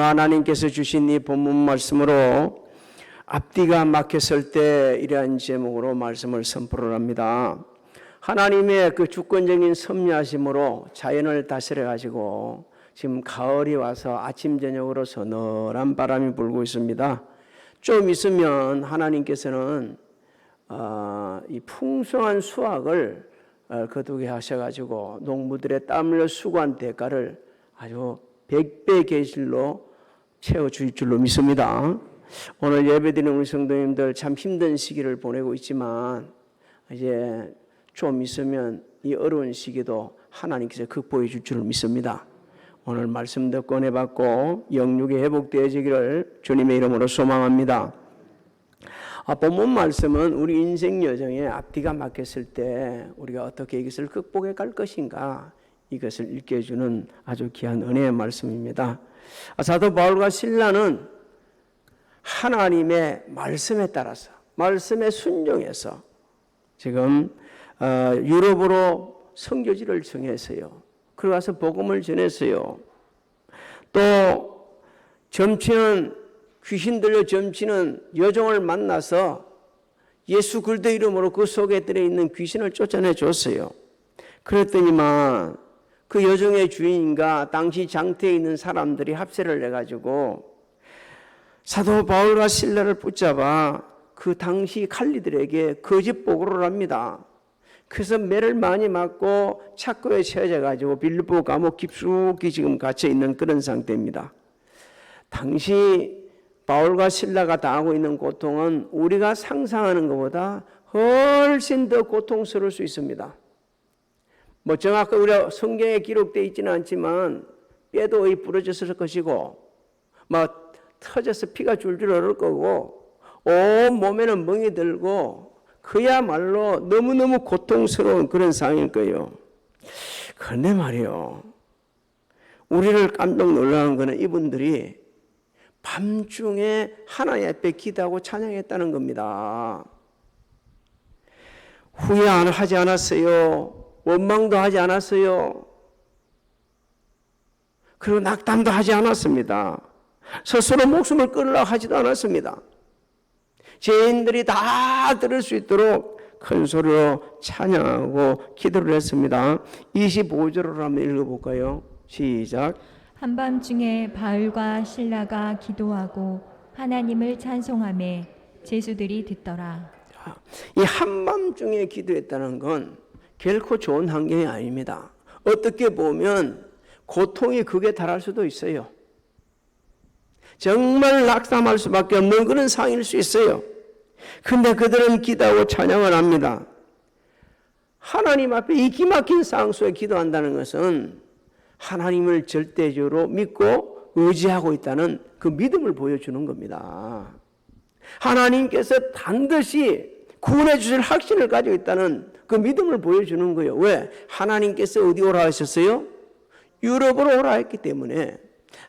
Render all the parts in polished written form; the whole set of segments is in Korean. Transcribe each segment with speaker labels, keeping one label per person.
Speaker 1: 하나님께서 주신 이 본문 말씀으로 앞뒤가 막혔을 때 이러한 제목으로 말씀을 선포를 합니다. 하나님의 그 주권적인 섭리하심으로 자연을 다스려 가지고 지금 가을이 와서 아침 저녁으로 서늘한 바람이 불고 있습니다. 좀 있으면 하나님께서는 이 풍성한 수확을 거두게 하셔가지고 농부들의 땀 흘려 수고한 대가를 아주 100배 계실로 채워줄 줄로 믿습니다. 오늘 예배드리는 우리 성도님들 참 힘든 시기를 보내고 있지만 이제 좀 있으면 이 어려운 시기도 하나님께서 극복해 줄 줄로 믿습니다. 오늘 말씀도 꺼내받고 영육이 회복되어지기를 주님의 이름으로 소망합니다. 본문 말씀은 우리 인생 여정에 앞뒤가 막혔을 때 우리가 어떻게 이것을 극복해 갈 것인가, 이것을 일깨워주는 아주 귀한 은혜의 말씀입니다. 사도 바울과 실라는 하나님의 말씀에 따라서, 말씀에 순종해서 지금 유럽으로 선교지를 정했어요. 그러고 가서 복음을 전했어요. 또 귀신 들려 점치는 여종을 만나서 예수 그리스도 이름으로 그 속에 들어있는 귀신을 쫓아내 줬어요. 그랬더니만 그 여종의 주인과 당시 장터에 있는 사람들이 합세를 해가지고 사도 바울과 실라를 붙잡아 그 당시 칼리들에게 거짓 보고를 합니다. 그래서 매를 많이 맞고 착고에 채워져가지고 빌립보 감옥 깊숙이 지금 갇혀 있는 그런 상태입니다. 당시 바울과 실라가 당하고 있는 고통은 우리가 상상하는 것보다 훨씬 더 고통스러울 수 있습니다. 정확하게 우리가 성경에 기록되어 있지는 않지만 뼈도 거의 부러졌을 것이고 터져서 피가 줄줄 흐를 거고 온 몸에는 멍이 들고 그야말로 너무너무 고통스러운 그런 상황일 거예요. 그런데 말이요, 우리를 깜짝 놀라는 것은 이분들이 밤중에 하나님 앞에 기도하고 찬양했다는 겁니다. 후회하지 않았어요. 원망도 하지 않았어요. 그리고 낙담도 하지 않았습니다. 스스로 목숨을 끊으려고 하지도 않았습니다. 죄인들이 다 들을 수 있도록 큰 소리로 찬양하고 기도를 했습니다. 25절을 한번 읽어볼까요? 시작.
Speaker 2: 한밤중에 바울과 실라가 기도하고 하나님을 찬송하며 제수들이 듣더라.
Speaker 1: 이 한밤중에 기도했다는 건 결코 좋은 환경이 아닙니다. 어떻게 보면 고통이 극에 달할 수도 있어요. 정말 낙담할 수밖에 없는 그런 상황일 수 있어요. 그런데 그들은 기도하고 찬양을 합니다. 하나님 앞에 이 기막힌 상황 속에 기도한다는 것은 하나님을 절대적으로 믿고 의지하고 있다는 그 믿음을 보여주는 겁니다. 하나님께서 반드시 구원해 주실 확신을 가지고 있다는 그 믿음을 보여주는 거예요. 왜? 하나님께서 어디 오라 하셨어요? 유럽으로 오라 했기 때문에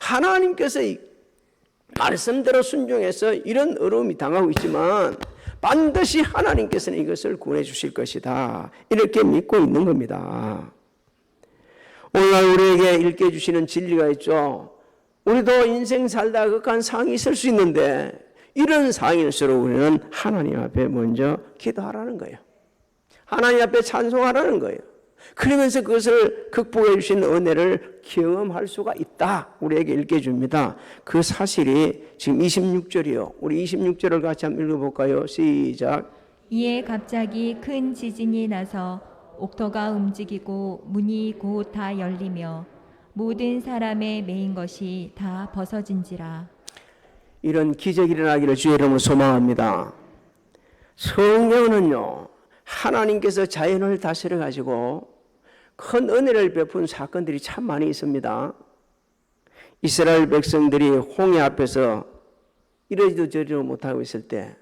Speaker 1: 하나님께서 말씀대로 순종해서 이런 어려움이 당하고 있지만 반드시 하나님께서는 이것을 구원해 주실 것이다, 이렇게 믿고 있는 겁니다. 오늘 우리에게 일깨워 주시는 진리가 있죠. 우리도 인생 살다 극한 상황이 있을 수 있는데 이런 상황일수록 우리는 하나님 앞에 먼저 기도하라는 거예요. 하나님 앞에 찬송하라는 거예요. 그러면서 그것을 극복해 주신 은혜를 경험할 수가 있다, 우리에게 일깨워 줍니다. 그 사실이 지금 26절이요. 우리 26절을 같이 한번 읽어볼까요? 시작.
Speaker 2: 이에 갑자기 큰 지진이 나서 옥토가 움직이고 문이 곧 다 열리며 모든 사람의 매인 것이 다 벗어진지라.
Speaker 1: 이런 기적이 일어나기를 주의 이름으로 소망합니다. 성경은요, 하나님께서 자연을 다스려 가지고 큰 은혜를 베푼 사건들이 참 많이 있습니다. 이스라엘 백성들이 홍해 앞에서 이러지도 저러지도 못하고 있을 때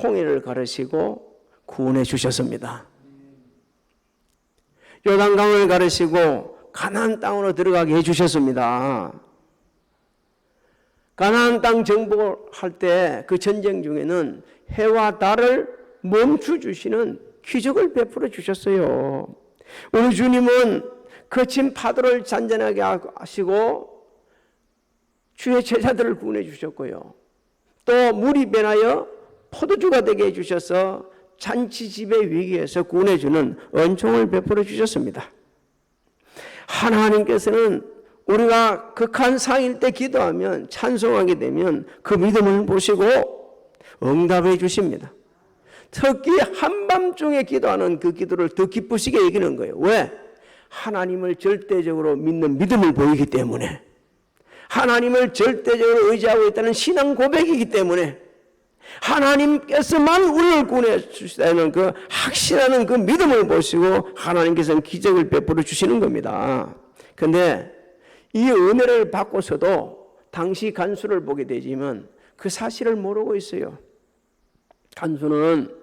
Speaker 1: 홍해를 가르시고 구원해 주셨습니다. 요단강을 가르시고 가나안 땅으로 들어가게 해주셨습니다. 가나안 땅 정복할 때 그 전쟁 중에는 해와 달을 멈춰주시는 기적을 베풀어 주셨어요. 우리 주님은 거친 파도를 잔잔하게 하시고 주의 제자들을 구원해 주셨고요. 또 물이 변하여 포도주가 되게 해주셔서 잔치집의 위기에서 구원해 주는 은총을 베풀어 주셨습니다. 하나님께서는 우리가 극한 상일 때 기도하면, 찬송하게 되면 그 믿음을 보시고 응답해 주십니다. 특히 한밤중에 기도하는 그 기도를 더 기쁘시게 여기는 거예요. 왜? 하나님을 절대적으로 믿는 믿음을 보이기 때문에, 하나님을 절대적으로 의지하고 있다는 신앙 고백이기 때문에, 하나님께서만 우리를 구원해 주시다는 그 확신하는 그 믿음을 보시고 하나님께서는 기적을 베풀어 주시는 겁니다. 그런데 이 은혜를 받고서도 당시 간수를 보게 되지만 그 사실을 모르고 있어요. 간수는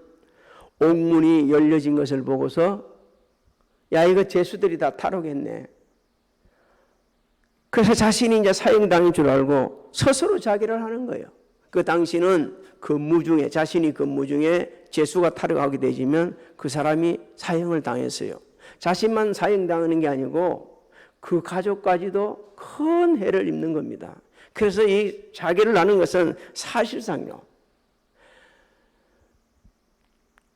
Speaker 1: 옥문이 열려진 것을 보고서 야, 이거 죄수들이 다 탈옥했네. 그래서 자신이 이제 사형당인 줄 알고 스스로 자결을 하는 거예요. 그 당시는 근무 중에, 자신이 근무 중에 죄수가 탈옥하게 되지면 그 사람이 사형을 당했어요. 자신만 사형당하는 게 아니고 그 가족까지도 큰 해를 입는 겁니다. 그래서 이 자결을 하는 것은 사실상요,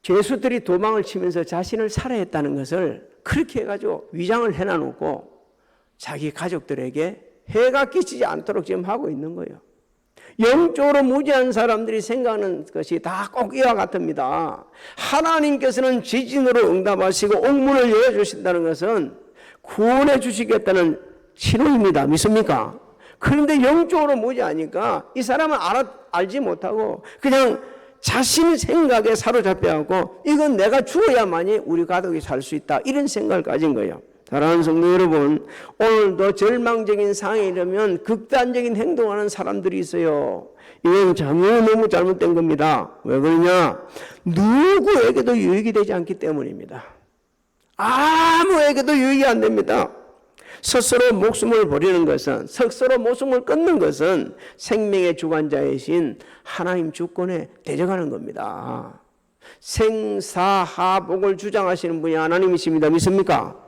Speaker 1: 죄수들이 도망을 치면서 자신을 살해했다는 것을 그렇게 해가지고 위장을 해놔놓고 자기 가족들에게 해가 끼치지 않도록 지금 하고 있는 거예요. 영적으로 무지한 사람들이 생각하는 것이 다 꼭 이와 같습니다. 하나님께서는 지진으로 응답하시고 옥문을 열어주신다는 것은 구원해 주시겠다는 신호입니다. 믿습니까? 그런데 영적으로 무지하니까 이 사람은 알지 못하고 그냥 자신 생각에 사로잡혀갖고 이건 내가 죽어야만이 우리 가족이 살 수 있다, 이런 생각을 가진 거예요. 사랑하는 성도 여러분, 오늘도 절망적인 상황에 이르면 극단적인 행동하는 사람들이 있어요. 이건 너무 잘못된 겁니다. 왜 그러냐? 누구에게도 유익이 되지 않기 때문입니다. 아무에게도 유익이 안 됩니다. 스스로 목숨을 버리는 것은, 스스로 목숨을 끊는 것은 생명의 주관자이신 하나님 주권에 대적하는 겁니다. 생사하복을 주장하시는 분이 하나님이십니다. 믿습니까?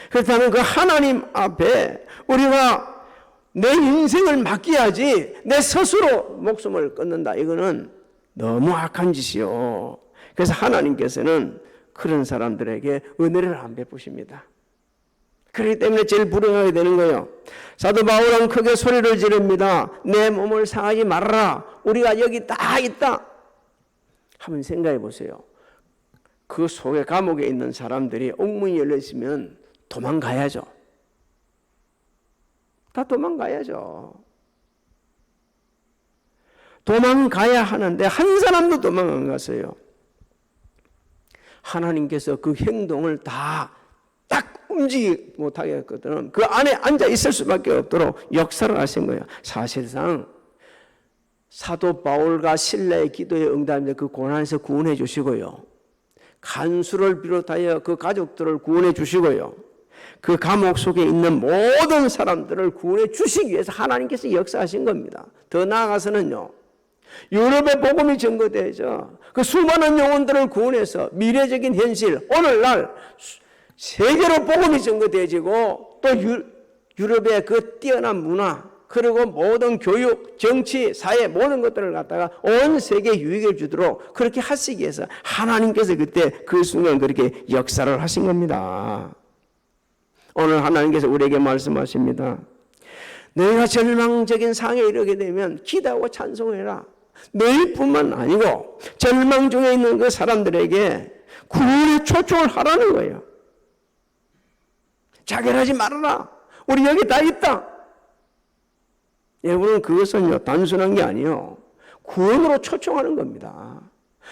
Speaker 1: 그렇다면 그 하나님 앞에 우리가 내 인생을 맡겨야지 내 스스로 목숨을 끊는다, 이거는 너무 악한 짓이요. 그래서 하나님께서는 그런 사람들에게 은혜를 안 베푸십니다. 그렇기 때문에 제일 불행하게 되는 거예요. 사도 바울은 크게 소리를 지릅니다. 내 몸을 상하지 말아라. 우리가 여기 다 있다. 한번 생각해 보세요. 그 속에 감옥에 있는 사람들이 옥문이 열렸으면 도망가야죠. 다 도망가야죠. 도망가야 하는데 한 사람도 도망 안 갔어요. 하나님께서 그 행동을 다 딱 움직이지 못하게 했거든. 그 안에 앉아 있을 수밖에 없도록 역사를 하신 거예요. 사실상 사도 바울과 실라의 기도에 응답해 그 고난에서 구원해 주시고요, 간수를 비롯하여 그 가족들을 구원해 주시고요, 그 감옥 속에 있는 모든 사람들을 구원해 주시기 위해서 하나님께서 역사하신 겁니다. 더 나아가서는요, 유럽의 복음이 전거되죠. 그 수많은 영혼들을 구원해서 미래적인 현실, 오늘날 세계로 복음이 전거되어지고 또 유럽의 그 뛰어난 문화, 그리고 모든 교육, 정치, 사회 모든 것들을 갖다가 온 세계에 유익을 주도록 그렇게 하시기 위해서 하나님께서 그때 그 순간 그렇게 역사를 하신 겁니다. 오늘 하나님께서 우리에게 말씀하십니다. 너희가 절망적인 상황에 이르게 되면 기도하고 찬송해라. 너희뿐만 아니고 절망 중에 있는 그 사람들에게 구원의 초청을 하라는 거예요. 자결하지 말아라. 우리 여기 다 있다. 여러분은 그것은요, 단순한 게 아니에요. 구원으로 초청하는 겁니다.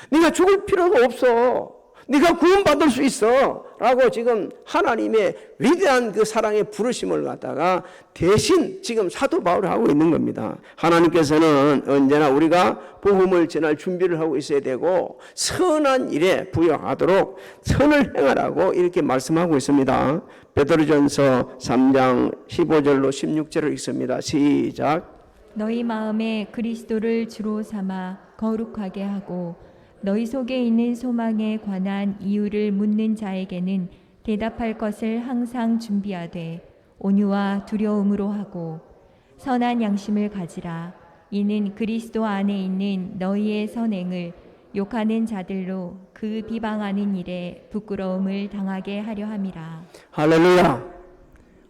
Speaker 1: 네가 죽을 필요가 없어. 네가 구원받을 수 있어. 라고 지금 하나님의 위대한 그 사랑의 부르심을 갖다가 대신 지금 사도 바울이 하고 있는 겁니다. 하나님께서는 언제나 우리가 복음을 전할 준비를 하고 있어야 되고 선한 일에 부여하도록 선을 행하라고 이렇게 말씀하고 있습니다. 베드로전서 3장 15절로 16절을 읽습니다. 시작.
Speaker 2: 너희 마음에 그리스도를 주로 삼아 거룩하게 하고 너희 속에 있는 소망에 관한 이유를 묻는 자에게는 대답할 것을 항상 준비하되 온유와 두려움으로 하고 선한 양심을 가지라. 이는 그리스도 안에 있는 너희의 선행을 욕하는 자들로 그 비방하는 일에 부끄러움을 당하게 하려 함이라.
Speaker 1: 할렐루야.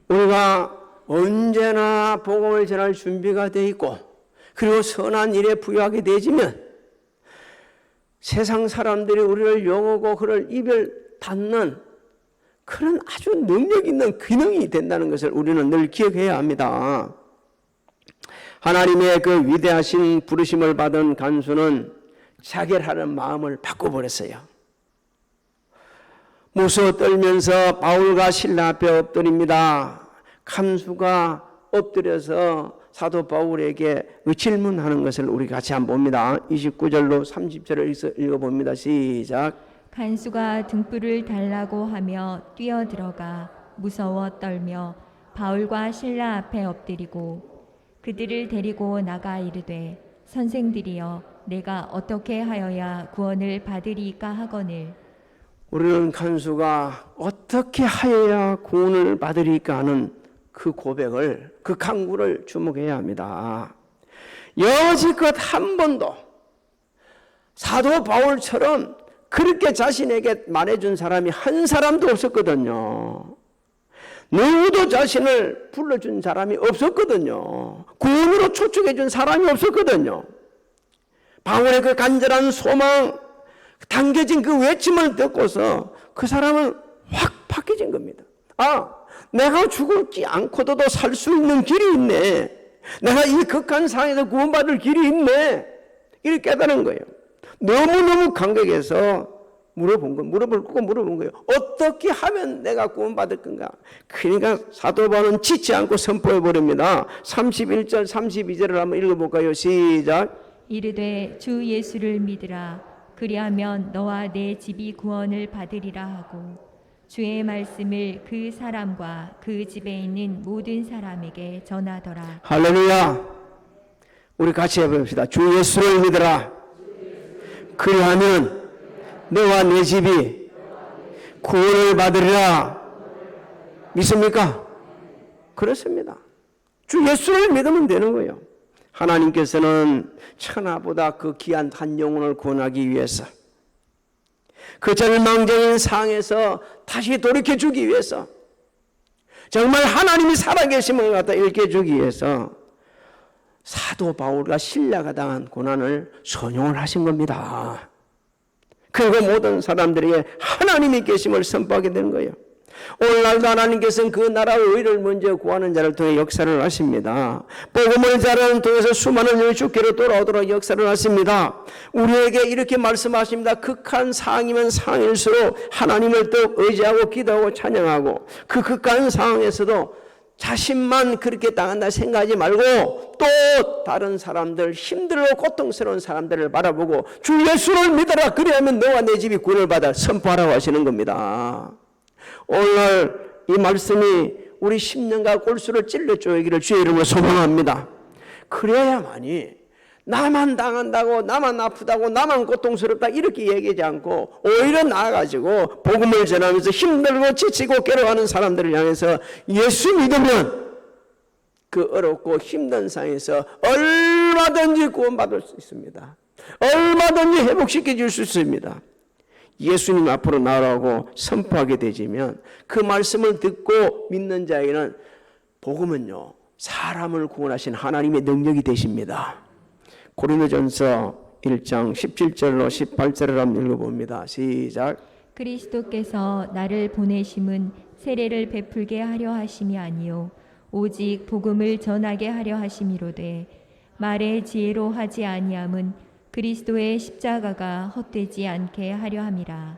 Speaker 1: 우리가 언제나 복음을 전할 준비가 되어 있고 그리고 선한 일에 부여하게 되어지면 세상 사람들이 우리를 용하고 그를 입을 닫는 그런 아주 능력 있는 기능이 된다는 것을 우리는 늘 기억해야 합니다. 하나님의 그 위대하신 부르심을 받은 간수는 자결하는 마음을 바꿔버렸어요. 무서워 떨면서 바울과 실라 앞에 엎드립니다. 간수가 엎드려서 사도 바울에게 질문하는 것을 우리 같이 한번 봅니다. 29절로 30절을 읽어봅니다. 시작.
Speaker 2: 간수가 등불을 달라고 하며 뛰어들어가 무서워 떨며 바울과 실라 앞에 엎드리고 그들을 데리고 나가 이르되 선생들이여 내가 어떻게 하여야 구원을 받으리까 하거늘.
Speaker 1: 우리는 간수가 어떻게 하여야 구원을 받으리까 하는 그 고백을, 그 간구를 주목해야 합니다. 여지껏 한 번도 사도 바울처럼 그렇게 자신에게 말해준 사람이 한 사람도 없었거든요. 누구도 자신을 불러준 사람이 없었거든요. 구원으로 초축해준 사람이 없었거든요. 바울의 그 간절한 소망, 당겨진 그 외침을 듣고서 그 사람은 확 바뀌어진 겁니다. 아, 내가 죽지 않고도 살 수 있는 길이 있네. 내가 이 극한 상황에서 구원받을 길이 있네. 이렇게 깨달은 거예요. 너무너무 감격해서 물어본 거예요. 어떻게 하면 내가 구원받을 건가? 그러니까 사도 바울은 지치 않고 선포해 버립니다. 31절, 32절을 한번 읽어볼까요? 시작.
Speaker 2: 이르되 주 예수를 믿으라. 그리하면 너와 내 집이 구원을 받으리라 하고 주의 말씀을 그 사람과 그 집에 있는 모든 사람에게 전하더라.
Speaker 1: 할렐루야. 우리 같이 해봅시다. 주 예수를 믿으라. 그리하면 너와 내 집이 구원을 받으리라. 믿습니까? 그렇습니다. 주 예수를 믿으면 되는 거예요. 하나님께서는 천하보다 그 귀한 한 영혼을 구원하기 위해서 그 절망적인 상황에서 다시 돌이켜주기 위해서 정말 하나님이 살아계심을 갖다 일깨주기 위해서 사도 바울과 실라가 당한 고난을 선용을 하신 겁니다. 그리고 모든 사람들에게 하나님이 계심을 선포하게 되는 거예요. 오늘날도 하나님께서는 그 나라의 의를 먼저 구하는 자를 통해 역사를 하십니다. 복음을 자라는 통해서 수많은 영이 주께로 돌아오도록 역사를 하십니다. 우리에게 이렇게 말씀하십니다. 극한 상황이면 상황일수록 하나님을 더욱 의지하고 기도하고 찬양하고 그 극한 상황에서도 자신만 그렇게 당한다 생각하지 말고 또 다른 사람들, 힘들고 고통스러운 사람들을 바라보고 주 예수를 믿어라. 그래야만 너와 내 집이 구원을 받아 선포하라고 하시는 겁니다. 오늘 이 말씀이 우리 심령과 골수를 찔러 쪼이기를 주의 이름으로 소망합니다. 그래야만이 나만 당한다고, 나만 아프다고, 나만 고통스럽다 이렇게 얘기하지 않고 오히려 나아가지고 복음을 전하면서 힘들고 지치고 괴로워하는 사람들을 향해서 예수 믿으면 그 어렵고 힘든 상황에서 얼마든지 구원받을 수 있습니다. 얼마든지 회복시켜 줄 수 있습니다. 예수님 앞으로 나아가고 선포하게 되지면 그 말씀을 듣고 믿는 자에게는 복음은요 사람을 구원하신 하나님의 능력이 되십니다. 고린도전서 1장 17절로 18절을 한번 읽어봅니다. 시작.
Speaker 2: 그리스도께서 나를 보내심은 세례를 베풀게 하려 하심이 아니요 오직 복음을 전하게 하려 하심이로되 말의 지혜로 하지 아니함은 그리스도의 십자가가 헛되지 않게 하려 함이라.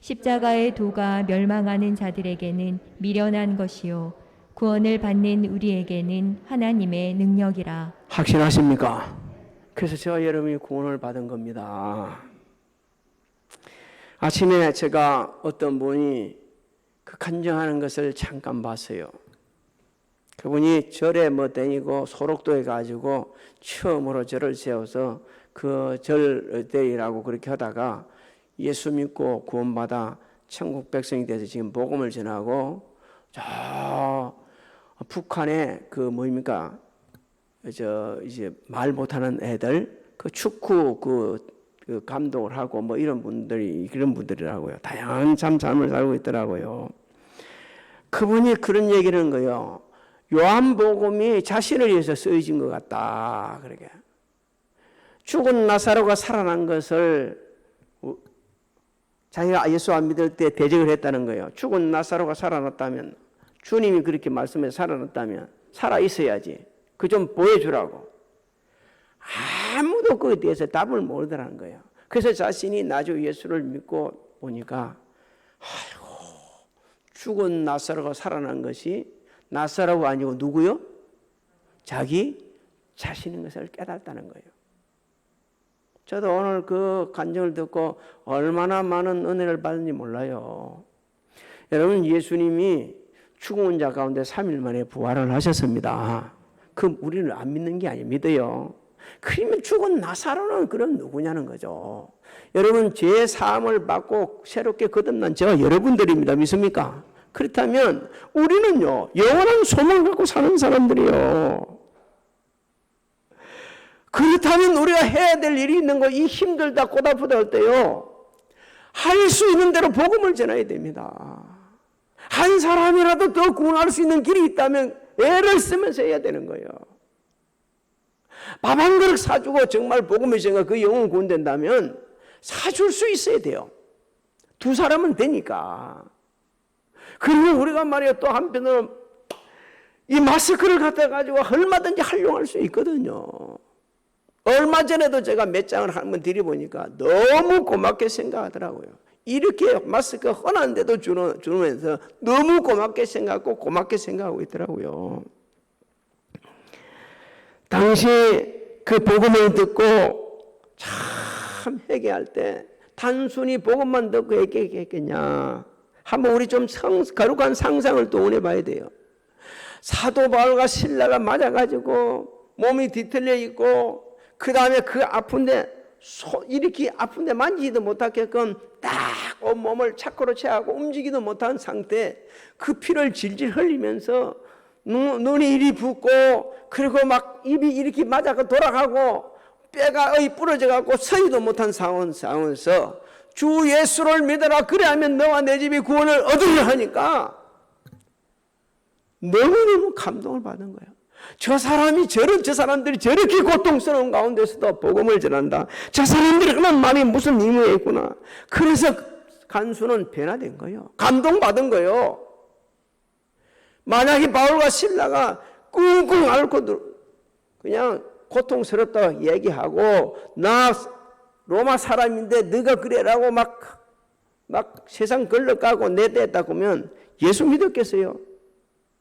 Speaker 2: 십자가의 도가 멸망하는 자들에게는 미련한 것이요 구원을 받는 우리에게는 하나님의 능력이라.
Speaker 1: 확신하십니까? 그래서 저와 여러분이 구원을 받은 겁니다. 아침에 제가 어떤 분이 그 간증하는 것을 잠깐 봤어요. 그분이 절에 다니고 소록도에 가지고 처음으로 절을 세워서 그 절대이라고 그렇게 하다가 예수 믿고 구원받아 천국 백성이 돼서 지금 복음을 전하고 저 북한에 그 이제 말 못하는 애들, 그 축구 그 감독을 하고 뭐 이런 분들이라고요. 다양한 참 삶을 살고 있더라고요. 그분이 그런 얘기를 하는 거예요. 요한복음이 자신을 위해서 쓰여진 것 같다. 그러게. 죽은 나사로가 살아난 것을 자기가 예수 안 믿을 때 대적을 했다는 거예요. 죽은 나사로가 살아났다면, 주님이 그렇게 말씀해서 살아났다면 살아 있어야지. 그 좀 보여주라고. 아무도 그에 대해서 답을 모르더라는 거예요. 그래서 자신이 나주 예수를 믿고 보니까 아이고, 죽은 나사로가 살아난 것이 나사로가 아니고 누구요? 자기 자신인 것을 깨달았다는 거예요. 저도 오늘 그 간증을 듣고 얼마나 많은 은혜를 받은지 몰라요. 여러분, 예수님이 죽은 자 가운데 3일 만에 부활을 하셨습니다. 그 우리는 안 믿는 게 아니에요. 믿어요. 그러면 죽은 나사로는 그럼 누구냐는 거죠. 여러분, 죄 사함을 받고 새롭게 거듭난 제가 여러분들입니다. 믿습니까? 그렇다면 우리는요, 영원한 소망을 갖고 사는 사람들이에요. 그렇다면 우리가 해야 될 일이 있는 거, 이 힘들다 꼬다프다 할 때요, 할 수 있는 대로 복음을 전해야 됩니다. 한 사람이라도 더 구원할 수 있는 길이 있다면 애를 쓰면서 해야 되는 거예요. 밥 한 그릇 사주고 정말 복음을 전해서 그 영혼 구원된다면 사줄 수 있어야 돼요. 두 사람은 되니까. 그리고 우리가 말이야 또 한편으로 이 마스크를 갖다 가지고 얼마든지 활용할 수 있거든요. 얼마 전에도 제가 몇 장을 한번 드려보니까 너무 고맙게 생각하더라고요. 이렇게 마스크 흔한데도 주면서 너무 고맙게 생각하고 고맙게 생각하고 있더라고요. 당시 그 복음을 듣고 참 회개할 때 단순히 복음만 듣고 회개했겠냐. 한번 우리 좀 거룩한 상상을 또 원해봐야 돼요. 사도 바울과 실라가 맞아가지고 몸이 뒤틀려 있고 그 다음에 그 아픈데 이렇게 아픈데 만지지도 못하게끔 딱 온몸을 차코로 채하고 움직이도 못한 상태, 그 피를 질질 흘리면서 눈이 이리 붓고 그리고 막 입이 이렇게 맞아가 돌아가고 뼈가 부러져갖고 서지도 못한 상황에서 주 예수를 믿어라 그래야면 너와 내 집이 구원을 얻으려 하니까 너무너무 감동을 받은 거예요. 저 사람들이 저렇게 고통스러운 가운데서도 복음을 전한다. 저 사람들이 그런 마음이 무슨 의미가 있구나. 그래서 간수는 변화된 거예요. 감동받은 거예요. 만약에 바울과 실라가 끙끙 앓고 그냥 고통스럽다고 얘기하고 나 로마 사람인데 너가 그래라고 막 세상 걸러가고 내대했다고 하면 예수 믿었겠어요?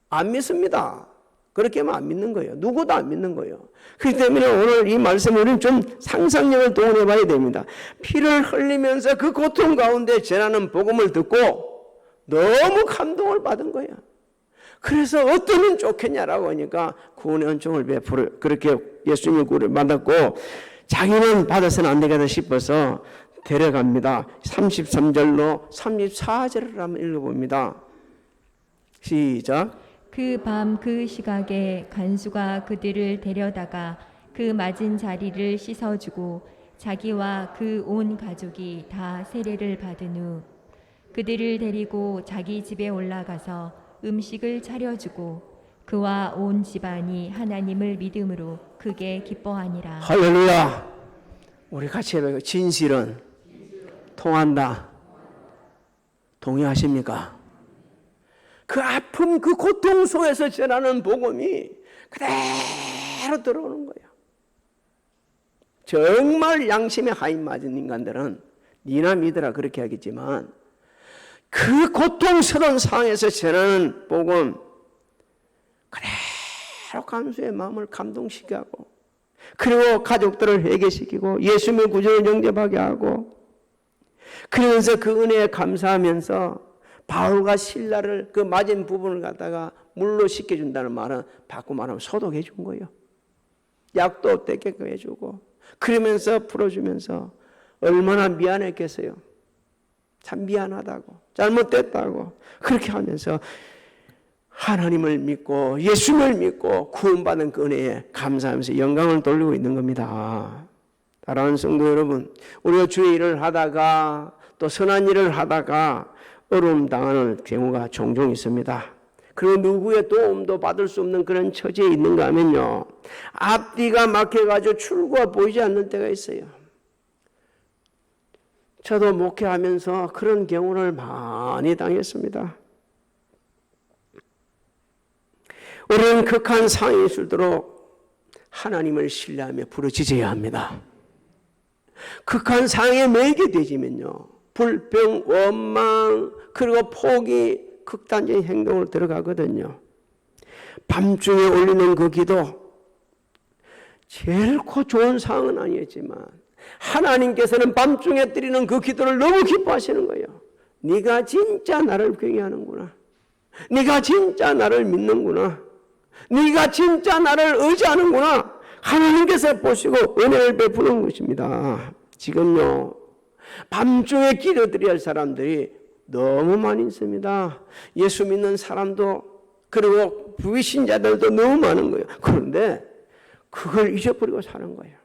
Speaker 1: 안 믿습니다. 그렇게 하면 안 믿는 거예요. 누구도 안 믿는 거예요. 그렇기 때문에 오늘 이 말씀을 우리는 좀 상상력을 동원해 봐야 됩니다. 피를 흘리면서 그 고통 가운데 전하는 복음을 듣고 너무 감동을 받은 거예요. 그래서 어떠면 좋겠냐라고 하니까 구원의 은총을 베풀어 그렇게 예수님의 구원을 받았고 자기는 받아서는 안 되겠다 싶어서 데려갑니다. 33절로 34절을 한번 읽어봅니다. 시작.
Speaker 2: 그 밤 그 시각에 간수가 그들을 데려다가 그 맞은 자리를 씻어주고 자기와 그 온 가족이 다 세례를 받은 후 그들을 데리고 자기 집에 올라가서 음식을 차려주고 그와 온 집안이 하나님을 믿음으로 크게 기뻐하니라.
Speaker 1: 할렐루야. 우리 같이 해봐요. 진실은 통한다. 동의하십니까? 그 아픔, 그 고통 속에서 전하는 복음이 그대로 들어오는 거예요. 정말 양심에 하인 맞은 인간들은 니나 믿으라 그렇게 하겠지만 그 고통스러운 상황에서 전하는 복음 그대로 간수의 마음을 감동시키게 하고 그리고 가족들을 회개시키고 예수님의 구주를 영접하게 하고 그러면서 그 은혜에 감사하면서 바울과 실라를 그 맞은 부분을 갖다가 물로 씻겨준다는 말은 바꿔 말하면 소독해 준 거예요. 약도 떼게끔 해주고 그러면서 풀어주면서 얼마나 미안했겠어요. 참 미안하다고 잘못됐다고 그렇게 하면서 하나님을 믿고 예수님을 믿고 구원받은 그 은혜에 감사하면서 영광을 돌리고 있는 겁니다. 사랑하는 성도 여러분, 우리가 주의 일을 하다가 또 선한 일을 하다가 어려움 당하는 경우가 종종 있습니다. 그리고 누구의 도움도 받을 수 없는 그런 처지에 있는가 하면요, 앞뒤가 막혀가지고 출구가 보이지 않는 때가 있어요. 저도 목회하면서 그런 경우를 많이 당했습니다. 우리는 극한 상황이 있을수록 하나님을 신뢰하며 부르짖어야 합니다. 극한 상황에 매이게 되지면요, 불평, 원망, 그리고 포기, 극단적인 행동으로 들어가거든요. 밤중에 올리는 그 기도, 제일코 좋은 상황은 아니었지만 하나님께서는 밤중에 드리는 그 기도를 너무 기뻐하시는 거예요. 네가 진짜 나를 경외하는구나. 네가 진짜 나를 믿는구나. 네가 진짜 나를 의지하는구나. 하나님께서 보시고 은혜를 베푸는 것입니다. 지금요, 밤중에 기도드려야 할 사람들이 너무 많이 있습니다. 예수 믿는 사람도 그리고 불신자들도 너무 많은 거예요. 그런데 그걸 잊어버리고 사는 거예요.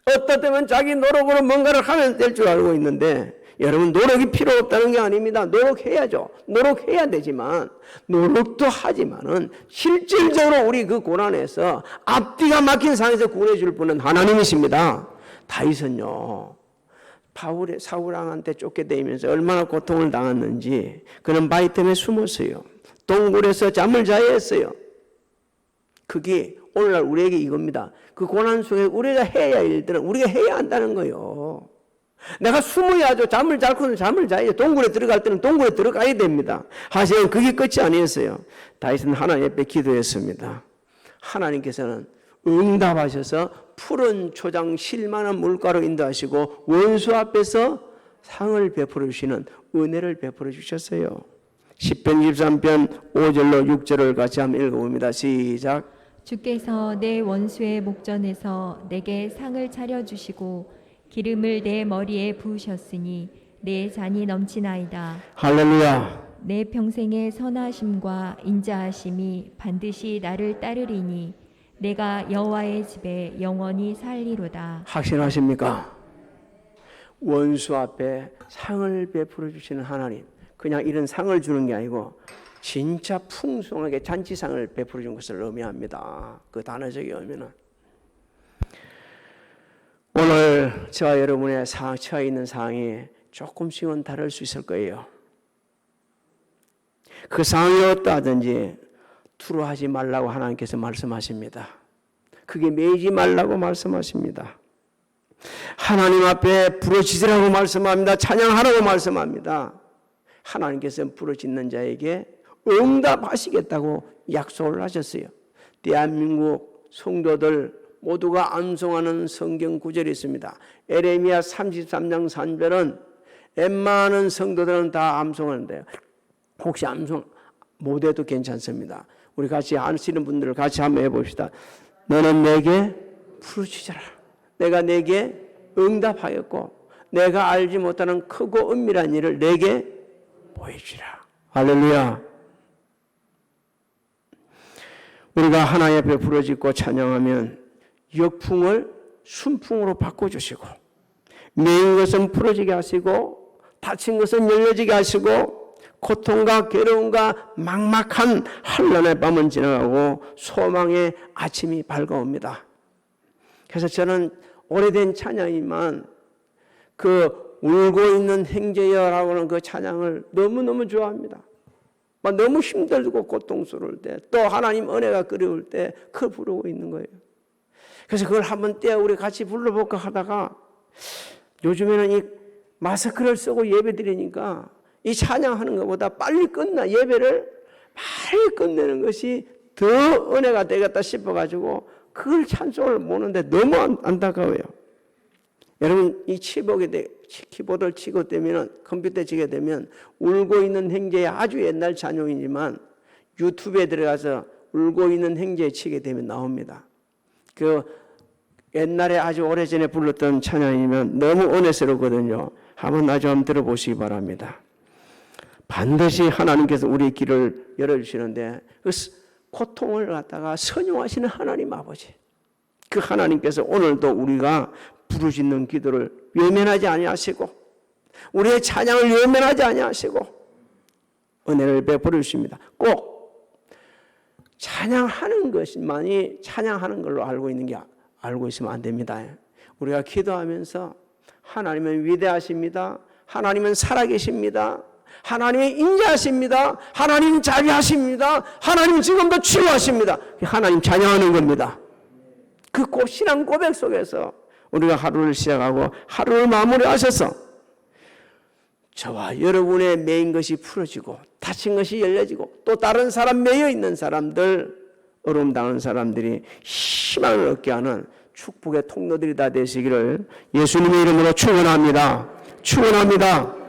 Speaker 1: 어떨 때면 자기 노력으로 뭔가를 하면 될 줄 알고 있는데, 여러분, 노력이 필요 없다는 게 아닙니다. 노력해야죠. 노력해야 되지만, 노력도 하지만은 실질적으로 우리 그 고난에서 앞뒤가 막힌 상황에서 구원해 줄 분은 하나님이십니다. 다윗은요, 사울 왕한테 쫓겨다니면서 얼마나 고통을 당했는지 그는 바위 때문에 숨었어요. 동굴에서 잠을 자야 했어요. 그게 오늘날 우리에게 이겁니다. 그 고난 속에 우리가 해야 할 일들은 우리가 해야 한다는 거예요. 내가 숨어야죠. 잠을 잘 거는 잠을 자야죠. 동굴에 들어갈 때는 동굴에 들어가야 됩니다. 하지만 그게 끝이 아니었어요. 다윗은 하나님 앞에 기도했습니다. 하나님께서는 응답하셔서 푸른 초장 실만한 물가로 인도하시고 원수 앞에서 상을 베풀어 주시는 은혜를 베풀어 주셨어요. 시편 23편 5절로 6절을 같이 한번 읽어봅니다. 시작.
Speaker 2: 주께서 내 원수의 목전에서 내게 상을 차려주시고 기름을 내 머리에 부으셨으니 내 잔이 넘치나이다.
Speaker 1: 할렐루야.
Speaker 2: 내 평생의 선하심과 인자하심이 반드시 나를 따르리니 내가 여호와의 집에 영원히 살리로다.
Speaker 1: 확신하십니까? 원수 앞에 상을 베풀어 주시는 하나님, 그냥 이런 상을 주는 게 아니고 진짜 풍성하게 잔치상을 베풀어 준 것을 의미합니다. 그 단어적인 의미는. 오늘 저와 여러분의 처해 있는 상황이 조금씩은 다를 수 있을 거예요. 그 상황이 어떠하든지 투로하지 말라고 하나님께서 말씀하십니다. 그게 매이지 말라고 말씀하십니다. 하나님 앞에 부르짖으라고 말씀합니다. 찬양하라고 말씀합니다. 하나님께서 부르짖는 자에게 응답하시겠다고 약속을 하셨어요. 대한민국 성도들 모두가 암송하는 성경 구절이 있습니다. 에레미야 33장 3절은 웬만한 성도들은 다 암송하는데요. 혹시 암송 못해도 괜찮습니다. 우리 같이 하시는 분들 같이 한번 해봅시다. 너는 내게 부르짖어라. 내가 내게 응답하였고 내가 알지 못하는 크고 은밀한 일을 내게 보여주라. 할렐루야. 우리가 하나님 앞에 부르짖고 찬양하면 역풍을 순풍으로 바꿔주시고 매인 것은 풀어지게 하시고 다친 것은 열려지게 하시고 고통과 괴로움과 막막한 한란의 밤은 지나가고 소망의 아침이 밝아옵니다. 그래서 저는 오래된 찬양이지만 그 울고 있는 행제여라고 하는 그 찬양을 너무너무 좋아합니다. 너무 힘들고 고통스러울 때 또 하나님 은혜가 그리울 때 그걸 부르고 있는 거예요. 그래서 그걸 한번 떼어 우리 같이 불러볼까 하다가 요즘에는 이 마스크를 쓰고 예배 드리니까 이 찬양하는 것보다 빨리 끝나 예배를 빨리 끝내는 것이 더 은혜가 되겠다 싶어가지고 그걸 찬송을 모는데 너무 안타까워요. 여러분 이 키보드를 치고 되면 컴퓨터에 치게 되면 울고 있는 행제의 아주 옛날 찬송이지만 유튜브에 들어가서 울고 있는 행제 치게 되면 나옵니다. 그 옛날에 아주 오래전에 불렀던 찬양이면 너무 은혜스럽거든요. 한번 들어보시기 바랍니다. 반드시 하나님께서 우리의 길을 열어주시는데 그 고통을 갖다가 선용하시는 하나님 아버지, 그 하나님께서 오늘도 우리가 부르짖는 기도를 외면하지 아니하시고 우리의 찬양을 외면하지 아니하시고 은혜를 베풀어 주십니다. 꼭 찬양하는 것만이 찬양하는 걸로 알고 있으면 안 됩니다. 우리가 기도하면서 하나님은 위대하십니다. 하나님은 살아계십니다. 하나님은 인자하십니다. 하나님 자비하십니다. 하나님 지금도 치유하십니다. 하나님 찬양하는 겁니다. 그 신앙 고백 속에서 우리가 하루를 시작하고 하루를 마무리하셔서 저와 여러분의 매인 것이 풀어지고 다친 것이 열려지고 또 다른 사람 매여 있는 사람들, 어려움 당하는 사람들이 희망을 얻게 하는 축복의 통로들이 다 되시기를 예수님의 이름으로 축원합니다. 축원합니다.